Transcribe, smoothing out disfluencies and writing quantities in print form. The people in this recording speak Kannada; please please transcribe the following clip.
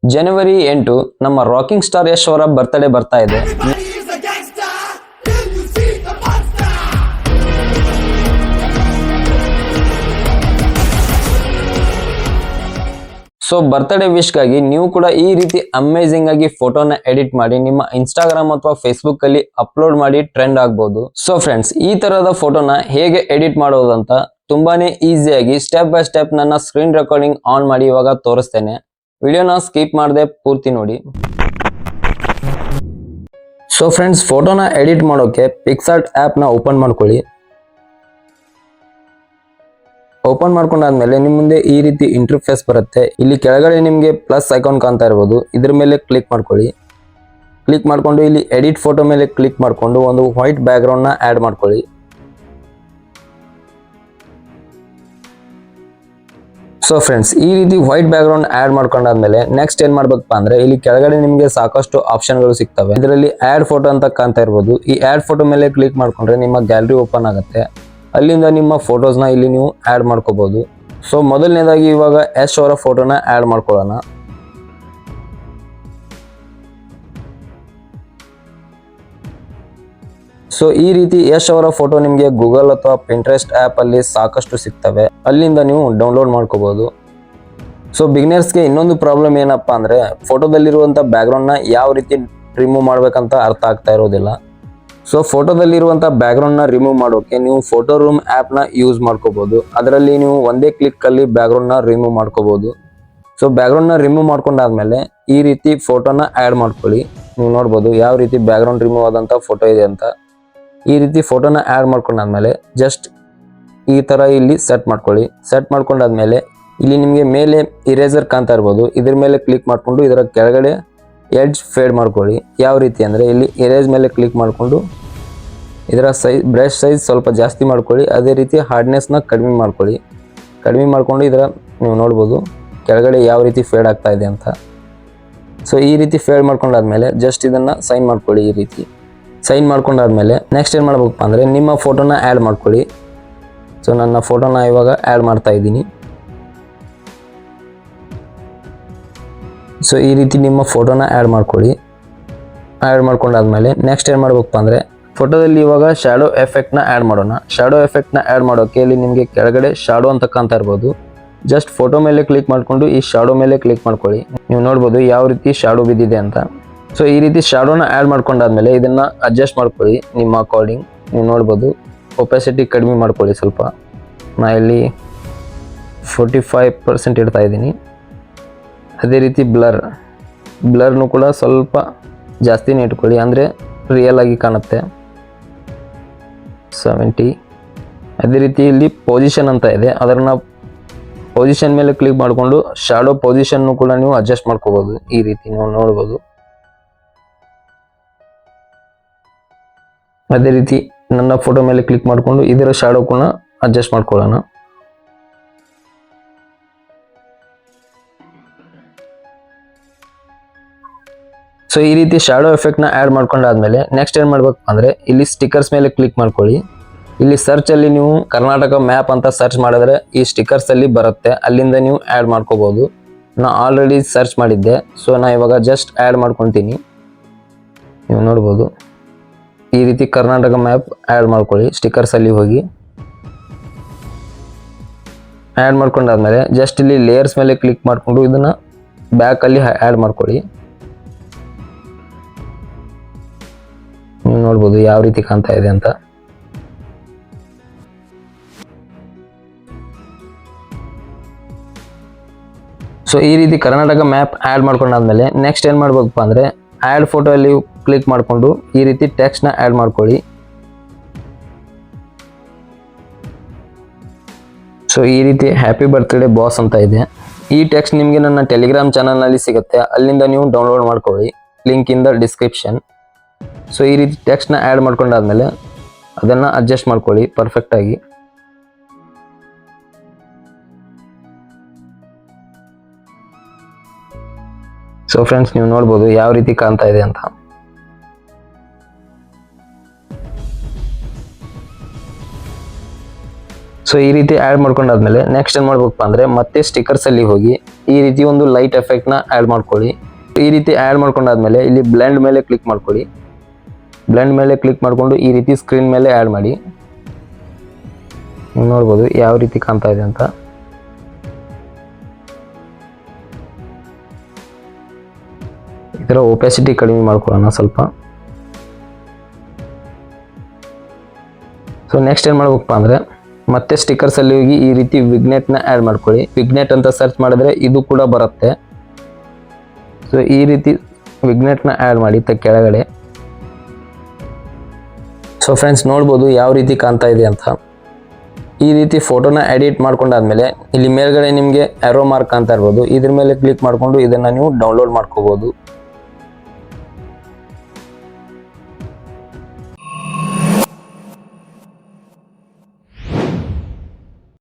ಜನವರಿ 8 ನಮ್ಮ ರಾಕಿಂಗ್ ಸ್ಟಾರ್ ಯಶ್ ಅವರ ಬರ್ತ್ಡೇ ಬರ್ತಾ ಇದೆ. ಸೊ ಬರ್ತ್ಡೇ ವಿಶ್ ಗಾಗಿ ನೀವು ಕೂಡ ಈ ರೀತಿ ಅಮೇಜಿಂಗ್ ಆಗಿ ಫೋಟೋನ ಎಡಿಟ್ ಮಾಡಿ ನಿಮ್ಮ ಇನ್ಸ್ಟಾಗ್ರಾಮ್ ಅಥವಾ ಫೇಸ್ಬುಕ್ ಅಲ್ಲಿ ಅಪ್ಲೋಡ್ ಮಾಡಿ ಟ್ರೆಂಡ್ ಆಗಬಹುದು. ಸೊ ಫ್ರೆಂಡ್ಸ್, ಈ ತರಹದ ಫೋಟೋನ ಹೇಗೆ ಎಡಿಟ್ ಮಾಡೋದು ಅಂತ ತುಂಬಾನೇ ಈಸಿಯಾಗಿ ಸ್ಟೆಪ್ ಬೈ ಸ್ಟೆಪ್ ನನ್ನ ಸ್ಕ್ರೀನ್ ರೆಕಾರ್ಡಿಂಗ್ ಆನ್ ಮಾಡಿ ಇವಾಗ ತೋರಿಸ್ತೇನೆ. ವಿಡಿಯೋನ ಸ್ಕಿಪ್ ಮಾಡದೆ ಪೂರ್ತಿ ನೋಡಿ. ಸೊ ಫ್ರೆಂಡ್ಸ್, ಫೋಟೋನ ಎಡಿಟ್ ಮಾಡೋಕೆ ಪಿಕ್ಸಾರ್ಟ್ ಆಪ್ ನ ಓಪನ್ ಮಾಡ್ಕೊಳ್ಳಿ. ಓಪನ್ ಮಾಡ್ಕೊಂಡಾದ್ಮೇಲೆ ನಿಮ್ಮ ಮುಂದೆ ಈ ರೀತಿ ಇಂಟರ್ಫೇಸ್ ಬರುತ್ತೆ. ಇಲ್ಲಿ ಕೆಳಗಡೆ ನಿಮಗೆ ಪ್ಲಸ್ ಐಕಾನ್ ಕಾಣ್ತಾ ಇರಬಹುದು, ಇದ್ರ ಮೇಲೆ ಕ್ಲಿಕ್ ಮಾಡ್ಕೊಳ್ಳಿ. ಕ್ಲಿಕ್ ಮಾಡ್ಕೊಂಡು ಇಲ್ಲಿ ಎಡಿಟ್ ಫೋಟೋ ಮೇಲೆ ಕ್ಲಿಕ್ ಮಾಡ್ಕೊಂಡು ಒಂದು ವೈಟ್ ಬ್ಯಾಕ್ ಗ್ರೌಂಡ್ ನ ಆಡ್ ಮಾಡ್ಕೊಳ್ಳಿ. ಸೊ ಫ್ರೆಂಡ್ಸ್, ಈ ರೀತಿ ವೈಟ್ ಬ್ಯಾಕ್ ಗ್ರೌಂಡ್ ಆಡ್ ಮಾಡ್ಕೊಂಡಾದ್ಮೇಲೆ ನೆಕ್ಸ್ಟ್ ಏನ್ ಮಾಡ್ಬೇಕಪ್ಪ ಅಂದ್ರೆ ಇಲ್ಲಿ ಕೆಳಗಡೆ ನಿಮಗೆ ಸಾಕಷ್ಟು ಆಪ್ಷನ್ಗಳು ಸಿಗ್ತವೆ. ಇದರಲ್ಲಿ ಆಡ್ ಫೋಟೋ ಅಂತ ಕಾಣ್ತಾ ಇರಬಹುದು. ಈ ಆಡ್ ಫೋಟೋ ಮೇಲೆ ಕ್ಲಿಕ್ ಮಾಡ್ಕೊಂಡ್ರೆ ನಿಮ್ಮ ಗ್ಯಾಲರಿ ಓಪನ್ ಆಗುತ್ತೆ. ಅಲ್ಲಿಂದ ನಿಮ್ಮ ಫೋಟೋಸ್ನ ಇಲ್ಲಿ ನೀವು ಆಡ್ ಮಾಡ್ಕೋಬಹುದು. ಸೊ ಮೊದಲನೇದಾಗಿ ಇವಾಗ ಯಶ್ ಅವರ ಫೋಟೋನ ಆಡ್ ಮಾಡ್ಕೊಳ್ಳೋಣ. ಸೊ ಈ ರೀತಿ ಯಶ್ ಅವರ ಫೋಟೋ ನಿಮಗೆ ಗೂಗಲ್ ಅಥವಾ ಪಿಂಟ್ರೆಸ್ಟ್ ಆಪ್ ಅಲ್ಲಿ ಸಾಕಷ್ಟು ಸಿಗ್ತವೆ. ಅಲ್ಲಿಂದ ನೀವು ಡೌನ್ಲೋಡ್ ಮಾಡ್ಕೋಬಹುದು. ಸೊ ಬಿಗಿನರ್ಸ್ಗೆ ಇನ್ನೊಂದು ಪ್ರಾಬ್ಲಮ್ ಏನಪ್ಪಾ ಅಂದ್ರೆ ಫೋಟೋದಲ್ಲಿರುವಂತ ಬ್ಯಾಕ್ ಗ್ರೌಂಡ್ ನ ಯಾವ ರೀತಿ ರಿಮೂವ್ ಮಾಡ್ಬೇಕಂತ ಅರ್ಥ ಆಗ್ತಾ ಇರೋದಿಲ್ಲ. ಸೊ ಫೋಟೋದಲ್ಲಿರುವಂತ ಬ್ಯಾಕ್ ಗ್ರೌಂಡ್ ನ ರಿಮೂವ್ ಮಾಡೋಕೆ ನೀವು ಫೋಟೋ ರೂಮ್ ಆಪ್ ನ ಯೂಸ್ ಮಾಡ್ಕೋಬಹುದು. ಅದರಲ್ಲಿ ನೀವು ಒಂದೇ ಕ್ಲಿಕ್ ಅಲ್ಲಿ ಬ್ಯಾಕ್ ಗ್ರೌಂಡ್ ನ ರಿಮೂವ್ ಮಾಡ್ಕೋಬಹುದು. ಸೊ ಬ್ಯಾಕ್ ಗ್ರೌಂಡ್ ನ ರಿಮೂವ್ ಮಾಡ್ಕೊಂಡಾದ್ಮೇಲೆ ಈ ರೀತಿ ಫೋಟೋನ ಆಡ್ ಮಾಡ್ಕೊಳ್ಳಿ. ನೀವು ನೋಡ್ಬೋದು ಯಾವ ರೀತಿ ಬ್ಯಾಕ್ ಗ್ರೌಂಡ್ ರಿಮೂವ್ ಆದಂತ ಫೋಟೋ ಇದೆ ಅಂತ. ಈ ರೀತಿ ಫೋಟೋನ ಆಡ್ ಮಾಡ್ಕೊಂಡಾದ್ಮೇಲೆ ಜಸ್ಟ್ ಈ ತರ ಇಲ್ಲಿ ಸೆಟ್ ಮಾಡ್ಕೊಳ್ಳಿ. ಸೆಟ್ ಮಾಡ್ಕೊಂಡಾದ್ಮೇಲೆ ಇಲ್ಲಿ ನಿಮಗೆ ಮೇಲೆ ಇರೇಸರ್ ಕಾಣ್ತಾ ಇರ್ಬೋದು, ಇದ್ರ ಮೇಲೆ ಕ್ಲಿಕ್ ಮಾಡ್ಕೊಂಡು ಇದರ ಕೆಳಗಡೆ ಎಡ್ಜ್ ಫೇಡ್ ಮಾಡ್ಕೊಳ್ಳಿ. ಯಾವ ರೀತಿ ಅಂದ್ರೆ ಇಲ್ಲಿ ಇರೇಜ್ ಮೇಲೆ ಕ್ಲಿಕ್ ಮಾಡ್ಕೊಂಡು ಇದರ ಸೈಜ್ ಬ್ರಷ್ ಸೈಜ್ ಸ್ವಲ್ಪ ಜಾಸ್ತಿ ಮಾಡ್ಕೊಳ್ಳಿ. ಅದೇ ರೀತಿ ಹಾರ್ಡ್ನೆಸ್ನ ಕಡಿಮೆ ಮಾಡ್ಕೊಳ್ಳಿ. ಕಡಿಮೆ ಮಾಡ್ಕೊಂಡು ಇದರ ನೀವು ನೋಡ್ಬೋದು ಕೆಳಗಡೆ ಯಾವ ರೀತಿ ಫೇಡ್ ಆಗ್ತಾ ಇದೆ ಅಂತ. ಸೊ ಈ ರೀತಿ ಫೇಡ್ ಮಾಡ್ಕೊಂಡಾದ್ಮೇಲೆ ಜಸ್ಟ್ ಇದನ್ನ ಸೈನ್ ಮಾಡ್ಕೊಳ್ಳಿ. ಈ ರೀತಿ ಸೈನ್ ಮಾಡ್ಕೊಂಡಾದ್ಮೇಲೆ ನೆಕ್ಸ್ಟ್ ಏನು ಮಾಡ್ಬೇಕಪ್ಪ ಅಂದರೆ ನಿಮ್ಮ ಫೋಟೋನ ಆ್ಯಡ್ ಮಾಡ್ಕೊಳ್ಳಿ. ಸೊ ನನ್ನ ಫೋಟೋನ ಇವಾಗ ಆ್ಯಡ್ ಮಾಡ್ತಾ ಇದ್ದೀನಿ. ಸೊ ಈ ರೀತಿ ನಿಮ್ಮ ಫೋಟೋನ ಆ್ಯಡ್ ಮಾಡ್ಕೊಳ್ಳಿ. ಆ್ಯಡ್ ಮಾಡ್ಕೊಂಡಾದ್ಮೇಲೆ ನೆಕ್ಸ್ಟ್ ಏನು ಮಾಡ್ಬೇಕಪ್ಪ ಅಂದರೆ ಫೋಟೋದಲ್ಲಿ ಇವಾಗ ಶ್ಯಾಡೋ ಎಫೆಕ್ಟ್ನ ಆ್ಯಡ್ ಮಾಡೋಣ. ಶ್ಯಾಡೋ ಎಫೆಕ್ಟ್ನ ಆ್ಯಡ್ ಮಾಡೋಕ್ಕೆ ಇಲ್ಲಿ ನಿಮಗೆ ಕೆಳಗಡೆ ಶ್ಯಾಡೋ ಅಂತ ಕಾಣ್ತಾ ಇರ್ಬೋದು. ಜಸ್ಟ್ ಫೋಟೋ ಮೇಲೆ ಕ್ಲಿಕ್ ಮಾಡಿಕೊಂಡು ಈ ಶ್ಯಾಡೋ ಮೇಲೆ ಕ್ಲಿಕ್ ಮಾಡ್ಕೊಳ್ಳಿ. ನೀವು ನೋಡ್ಬೋದು ಯಾವ ರೀತಿ ಶ್ಯಾಡೋ ಬಿದ್ದಿದೆ ಅಂತ. ಸೊ ಈ ರೀತಿ ಶ್ಯಾಡೋನ ಆ್ಯಡ್ ಮಾಡ್ಕೊಂಡಾದ್ಮೇಲೆ ಇದನ್ನ ಅಡ್ಜಸ್ಟ್ ಮಾಡ್ಕೊಳ್ಳಿ ನಿಮ್ಮ ಅಕಾರ್ಡಿಂಗ್. ನೀವು ನೋಡ್ಬೋದು ಒಪೆಸಿಟಿ ಕಡಿಮೆ ಮಾಡ್ಕೊಳ್ಳಿ ಸ್ವಲ್ಪ. ನಾ ಇಲ್ಲಿ 45% ಇಡ್ತಾ ಇದ್ದೀನಿ. ಅದೇ ರೀತಿ ಬ್ಲರ್ನು ಕೂಡ ಸ್ವಲ್ಪ ಜಾಸ್ತಿನೇ ಇಟ್ಕೊಳ್ಳಿ, ಅಂದರೆ ರಿಯಲ್ ಆಗಿ ಕಾಣುತ್ತೆ. 70. ಅದೇ ರೀತಿ ಇಲ್ಲಿ ಪೊಸಿಷನ್ ಅಂತ ಇದೆ, ಅದನ್ನು ಪೊಸಿಷನ್ ಮೇಲೆ ಕ್ಲಿಕ್ ಮಾಡಿಕೊಂಡು ಶ್ಯಾಡೋ ಪೊಸಿಷನ್ನು ಕೂಡ ನೀವು ಅಡ್ಜಸ್ಟ್ ಮಾಡ್ಕೋಬೋದು. ಈ ರೀತಿ ನೀವು ನೋಡ್ಬೋದು. ಅದೇ ರೀತಿ ನನ್ನ ಫೋಟೋ ಮೇಲೆ ಕ್ಲಿಕ್ ಮಾಡಿಕೊಂಡು ಇದರ ಶ್ಯಾಡೋ ಕೂಡ ಅಡ್ಜಸ್ಟ್ ಮಾಡ್ಕೊಳ್ಳೋಣ. ಸೊ ಈ ರೀತಿ ಶ್ಯಾಡೋ ಎಫೆಕ್ಟ್ನ ಆ್ಯಡ್ ಮಾಡ್ಕೊಂಡಾದ್ಮೇಲೆ ನೆಕ್ಸ್ಟ್ ಏನು ಮಾಡ್ಬೇಕು ಅಂದರೆ ಇಲ್ಲಿ ಸ್ಟಿಕರ್ಸ್ ಮೇಲೆ ಕ್ಲಿಕ್ ಮಾಡ್ಕೊಳ್ಳಿ. ಇಲ್ಲಿ ಸರ್ಚಲ್ಲಿ ನೀವು ಕರ್ನಾಟಕ ಮ್ಯಾಪ್ ಅಂತ ಸರ್ಚ್ ಮಾಡಿದ್ರೆ ಈ ಸ್ಟಿಕರ್ಸ್ ಅಲ್ಲಿ ಬರುತ್ತೆ. ಅಲ್ಲಿಂದ ನೀವು ಆ್ಯಡ್ ಮಾಡ್ಕೋಬಹುದು. ನಾ ಆಲ್ರೆಡಿ ಸರ್ಚ್ ಮಾಡಿದ್ದೆ. ಸೊ ನಾ ಇವಾಗ ಜಸ್ಟ್ ಆ್ಯಡ್ ಮಾಡ್ಕೊತೀನಿ. ನೀವು ನೋಡ್ಬೋದು ಈ ರೀತಿ ಕರ್ನಾಟಕ ಮ್ಯಾಪ್ ಆ್ಯಡ್ ಮಾಡ್ಕೊಳ್ಳಿ. ಸ್ಟಿಕರ್ಸ್ ಅಲ್ಲಿ ಹೋಗಿ ಆ್ಯಡ್ ಮಾಡ್ಕೊಂಡಾದ್ಮೇಲೆ ಜಸ್ಟ್ ಇಲ್ಲಿ ಲೇಯರ್ಸ್ ಮೇಲೆ ಕ್ಲಿಕ್ ಮಾಡಿಕೊಂಡು ಇದನ್ನ ಬ್ಯಾಕ್ ಅಲ್ಲಿ ಆ್ಯಡ್ ಮಾಡ್ಕೊಳ್ಳಿ. ನೀವು ನೋಡ್ಬೋದು ಯಾವ ರೀತಿ ಕಾಣ್ತಾ ಇದೆ ಅಂತ. ಸೊ ಈ ರೀತಿ ಕರ್ನಾಟಕ ಮ್ಯಾಪ್ ಆ್ಯಡ್ ಮಾಡ್ಕೊಂಡಾದ್ಮೇಲೆ ನೆಕ್ಸ್ಟ್ ಏನು ಮಾಡ್ಬೇಕಪ್ಪ ಅಂದರೆ ಆ್ಯಡ್ ಫೋಟೋ ಅಲ್ಲಿ ಕ್ಲಿಕ್ ಮಾಡಿಕೊಂಡು ಈ ರೀತಿ ಟೆಕ್ಸ್ಟ್ನ ಆ್ಯಡ್ ಮಾಡ್ಕೊಳ್ಳಿ. ಸೊ ಈ ರೀತಿ ಹ್ಯಾಪಿ ಬರ್ತ್ಡೇ ಬಾಸ್ ಅಂತ ಇದೆ. ಈ ಟೆಕ್ಸ್ಟ್ ನಿಮಗೆ ನನ್ನ ಟೆಲಿಗ್ರಾಮ್ ಚಾನಲ್ನಲ್ಲಿ ಸಿಗುತ್ತೆ, ಅಲ್ಲಿಂದ ನೀವು ಡೌನ್ಲೋಡ್ ಮಾಡ್ಕೊಳ್ಳಿ. Link in the description. So ಈ ರೀತಿ ಟೆಕ್ಸ್ಟ್ನ ಆ್ಯಡ್ ಮಾಡ್ಕೊಂಡಾದ್ಮೇಲೆ ಅದನ್ನು ಅಡ್ಜಸ್ಟ್ ಮಾಡ್ಕೊಳ್ಳಿ ಪರ್ಫೆಕ್ಟಾಗಿ. ಸೊ ಫ್ರೆಂಡ್ಸ್, ನೀವು ನೋಡ್ಬೋದು ಯಾವ ರೀತಿ ಕಾಣ್ತಾ ಇದೆ ಅಂತ. ಸೊ ಈ ರೀತಿ ಆ್ಯಡ್ ಮಾಡ್ಕೊಂಡಾದ್ಮೇಲೆ ನೆಕ್ಸ್ಟ್ ಏನು ಮಾಡ್ಬೇಕಪ್ಪ ಅಂದರೆ ಮತ್ತೆ ಸ್ಟಿಕರ್ಸಲ್ಲಿ ಹೋಗಿ ಈ ರೀತಿ ಒಂದು ಲೈಟ್ ಎಫೆಕ್ಟ್ನ ಆ್ಯಡ್ ಮಾಡ್ಕೊಳ್ಳಿ. ಈ ರೀತಿ ಆ್ಯಡ್ ಮಾಡ್ಕೊಂಡಾದ್ಮೇಲೆ ಇಲ್ಲಿ ಬ್ಲೆಂಡ್ ಮೇಲೆ ಕ್ಲಿಕ್ ಮಾಡ್ಕೊಳ್ಳಿ. ಬ್ಲೆಂಡ್ ಮೇಲೆ ಕ್ಲಿಕ್ ಮಾಡಿಕೊಂಡು ಈ ರೀತಿ ಸ್ಕ್ರೀನ್ ಮೇಲೆ ಆ್ಯಡ್ ಮಾಡಿ. ನೀವು ನೋಡ್ಬೋದು ಯಾವ ರೀತಿ ಕಾಣ್ತಾ ಇದೆ ಅಂತ. ಇದರ ಒಪೆಸಿಟಿ ಕಡಿಮೆ ಮಾಡ್ಕೊಳ್ಳೋಣ ಸ್ವಲ್ಪ. ಸೊ ನೆಕ್ಸ್ಟ್ ಏನು ಮಾಡ್ಬೇಕಪ್ಪ ಅಂದರೆ ಮತ್ತೆ ಸ್ಟಿಕರ್ಸಲ್ಲಿ ಹೋಗಿ ಈ ರೀತಿ ವಿಗ್ನೆಟ್ನ ಆ್ಯಡ್ ಮಾಡ್ಕೊಳ್ಳಿ. ವಿಗ್ನೆಟ್ ಅಂತ ಸರ್ಚ್ ಮಾಡಿದ್ರೆ ಇದು ಕೂಡ ಬರುತ್ತೆ. ಸೊ ಈ ರೀತಿ ವಿಗ್ನೆಟ್ನ ಆ್ಯಡ್ ಮಾಡಿ ಕೆಳಗಡೆ. ಸೊ ಫ್ರೆಂಡ್ಸ್ ನೋಡ್ಬೋದು ಯಾವ ರೀತಿ ಕಾಣ್ತಾ ಇದೆ ಅಂತ. ಈ ರೀತಿ ಫೋಟೋನ ಎಡಿಟ್ ಮಾಡ್ಕೊಂಡಾದ್ಮೇಲೆ ಇಲ್ಲಿ ಮೇಲ್ಗಡೆ ನಿಮಗೆ ಆರೋ ಮಾರ್ಕ್ ಅಂತ ಇರ್ಬೋದು, ಇದ್ರ ಮೇಲೆ ಕ್ಲಿಕ್ ಮಾಡಿಕೊಂಡು ಇದನ್ನು ನೀವು ಡೌನ್ಲೋಡ್ ಮಾಡ್ಕೋಬೋದು.